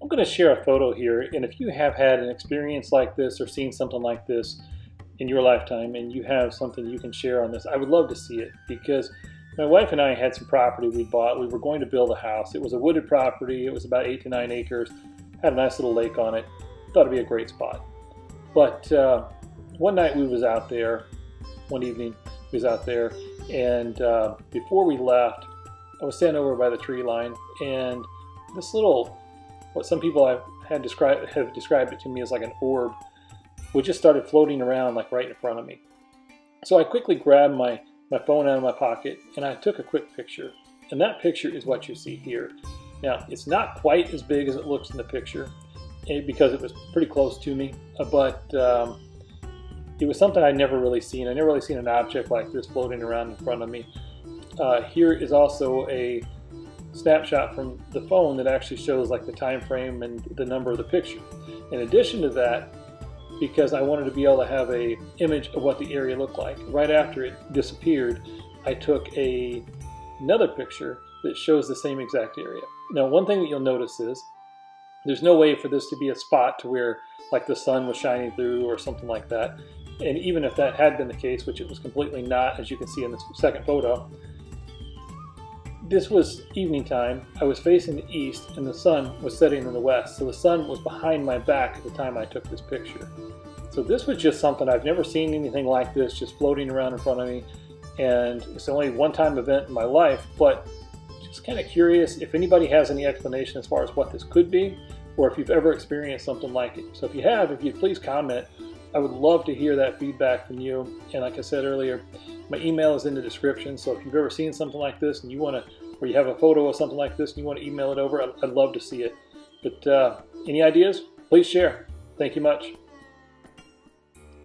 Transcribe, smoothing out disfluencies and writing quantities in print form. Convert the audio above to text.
I'm going to share a photo here, and if you have had an experience like this or seen something like this in your lifetime and you have something you can share on this, I would love to see it, because my wife and I had some property we bought. We were going to build a house. It was a wooded property. It was about 8 to 9 acres, had a nice little lake on it. Thought it'd be a great spot. But one night we was out there, one evening we was out there, and before we left, I was standing over by the tree line, and this little, what some people have described it to me as like an orb, which just started floating around like right in front of me. So I quickly grabbed my phone out of my pocket and I took a quick picture. And that picture is what you see here. Now, it's not quite as big as it looks in the picture because it was pretty close to me, but it was something I'd never really seen. I never really seen an object like this floating around in front of me. Here is also a snapshot from the phone that actually shows like the time frame and the number of the picture. In addition to that, because I wanted to be able to have an image of what the area looked like, right after it disappeared, I took another picture that shows the same exact area. Now, one thing that you'll notice is there's no way for this to be a spot to where like the sun was shining through or something like that. And even if that had been the case, which it was completely not, as you can see in this second photo, this was evening time. I was facing the east and the sun was setting in the west. So the sun was behind my back at the time I took this picture. So this was just something, I've never seen anything like this just floating around in front of me. And it's only a one-time event in my life, but just kind of curious if anybody has any explanation as far as what this could be, or if you've ever experienced something like it. So if you have, if you'd please comment. I would love to hear that feedback from you. And like I said earlier, my email is in the description. So if you've ever seen something like this and you want to, or you have a photo of something like this and you want to email it over, I'd love to see it. But any ideas, please share. Thank you much.